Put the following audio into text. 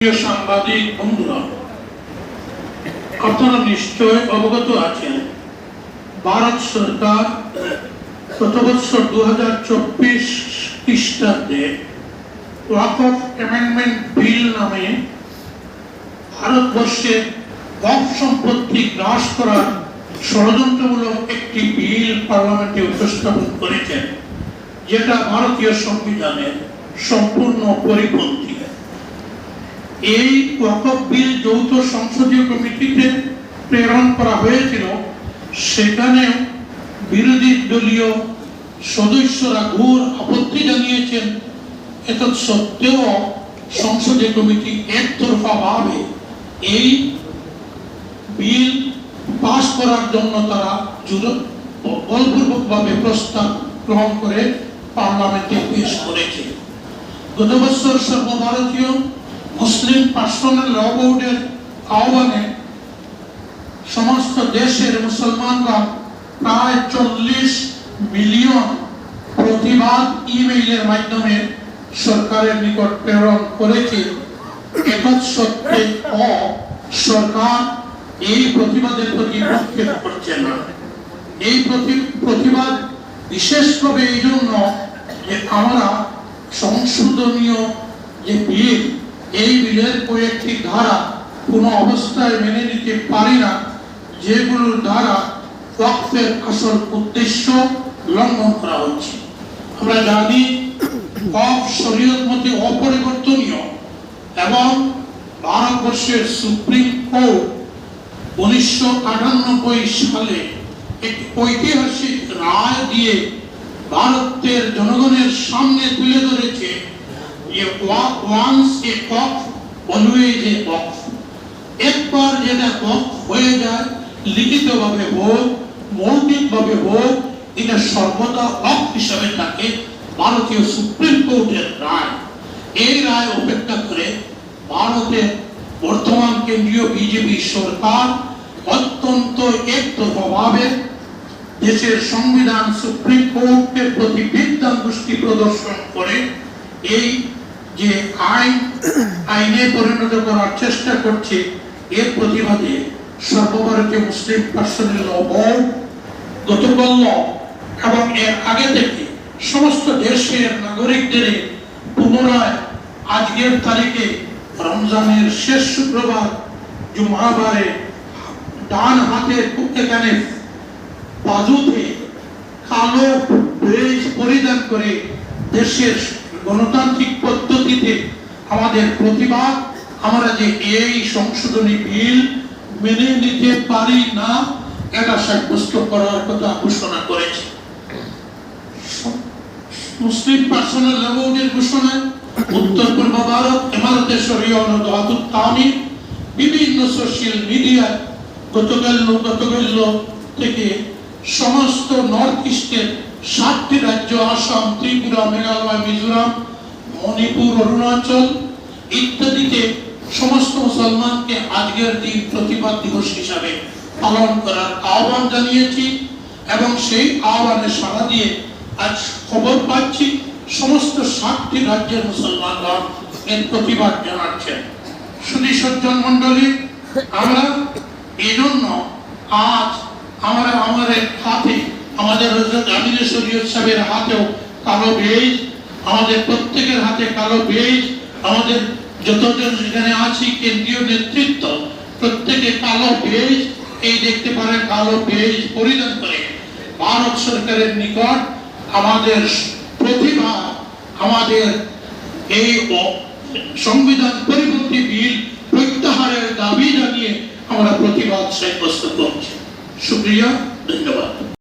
প্রিয় সাংবাদিক বন্ধুরা, আপনারা নিশ্চয় অবগত আছেন ভারত সরকার গত বছর 2024 খ্রিস্টাব্দে ওয়াকফ অ্যামেন্ডমেন্ট বিল নামে ভারতবর্ষে ওয়াকফ সম্পত্তি গ্রাস করার ষড়যন্ত্রমূলক একটি বিল পার্লামেন্টে উপস্থাপন করেছেন, যেটা ভারতীয় সংবিধানের সম্পূর্ণ পরিপন্থী। এই ওয়াকফ বিল যৌথ সংসদীয় কমিটিতে প্রেরণ করা হয়েছিল, সেখানেও বিরোধী দলীয় সদস্যরা ঘোর আপত্তি জানিয়েছেন। এতৎ সত্ত্বেও সংসদীয় কমিটি একতরফাভাবে এই বিল পাস করার জন্য তারা বলপূর্বকভাবে প্রস্তাব গ্রহণ করে পার্লামেন্টে পেশ করেছে। গত বছর সর্বভারতীয় মুসলিম পার্সোনাল ল বোর্ডের আহ্বানে সমস্ত দেশের মুসলমানরা প্রায় 40 মিলিয়ন প্রতিবাদ ইমেইলের মাধ্যমে সরকারের নিকট প্রেরণ করেছে। এতৎ সত্ত্বেও সরকার এই প্রতিবাদের প্রতি ভ্রুক্ষেপ করছে না। এই প্রতিবাদ বিশেষভাবে এই জন্য যে আমরা সংশোধনীয় যে বিল, এই বিলের কয়েকটি ধারা কোনো অবস্থায় মেনে নিতে পারি না, যেগুলোর দ্বারা ওয়াকফের আসল উদ্দেশ্য লঙ্ঘন করা হচ্ছে। আমরা জানি ওয়াকফ শরীয়ত মতে অপরিবর্তনীয় এবং ভারতবর্ষের সুপ্রিম কোর্ট 1998 সালে একটি ঐতিহাসিক রায় দিয়ে ভারতের জনগণের সামনে তুলে ধরেছে যে once a Waqf always a ওয়াকফ। একবার যেটা ওয়াকফ হয়ে যায়, লিখিতভাবে হোক মৌখিকভাবে হোক, এটা সর্বদা ওয়াকফ হিসাবে থাকে। ভারতীয় সুপ্রিম কোর্টের রায়, এই রায় উপেক্ষা করে ভারতের বর্তমান কেন্দ্রীয় বিজেপি সরকার অত্যন্ত একতরফাভাবে দেশের সংবিধান সুপ্রিম কোর্টের প্রতি বিদ্বান দৃষ্টি প্রদর্শন করে এই যে আইনে পরিণত করার চেষ্টা করছে। এর প্রতিবাদে সর্বভারতীয় মুসলিম পার্সোনাল ল বোর্ড গতকাল এবং এর আগে থেকে সমস্ত দেশের নাগরিকদের পুনরায় আজকের তারিখে রমজানের শেষ শুক্রবার জুমাবারে ডান হাতে এখানে বাজুতে কালো ড্রেস পরিধান করে দেশের গণতান্ত্রিক পদ্ধতিতে আমাদের প্রতিবাদ, আমরা যে এই সংশোধনী বিল মেনে নিতে পারি না, এটা সাব্যস্ত করার কথা ঘোষণা করেছে। মুসলিম পার্সোনাল ল বোর্ডের ঘোষণায় উত্তর পূর্ব ভারত ইমারতে শরিয়া ও দাওয়াতুত তামিল বিভিন্ন সোশ্যাল মিডিয়ায় গতকাল থেকে সমস্ত নর্থ ইস্টের 7টি রাজ্য আসাম, ত্রিপুরা, মেঘালয়, মিজোরাম, মণিপুর, অরুণাচল ইত্যাদিতে সমস্ত মুসলমানকে আজকের দিন প্রতিবাদ দিবস হিসাবে পালন করার আহ্বান জানিয়েছি এবং সেই আহ্বানে সাড়া দিয়ে আজ খবর পাচ্ছি সমস্ত 7টি রাজ্যের মুসলমানরা এর প্রতিবাদ জানাচ্ছেন। শুধু সজ্জন মন্ডলী, আমরা এই জন্য আজ আমরা আমাদের হাতে, আমাদের হযরত আমির শরীয়ত সাহেবের হাতেও কালো বেজ, আমাদের প্রত্যেকের হাতে কালো বেজ, আমাদের যতজন সেখানে আছি কেন্দ্রীয় নেতৃত্ব প্রত্যেকে কালো বেজ, এই দেখতে পারেন কালো বেজ পরিধান করে ভারত সরকারের নিকট আমাদের প্রতিভা, আমাদের এই সংবিধান পরিপন্থী বিল প্রত্যাহারের দাবি জানিয়ে আমরা প্রতিবাদ সাব্যস্ত করছি। শুকরিয়া, ধন্যবাদ।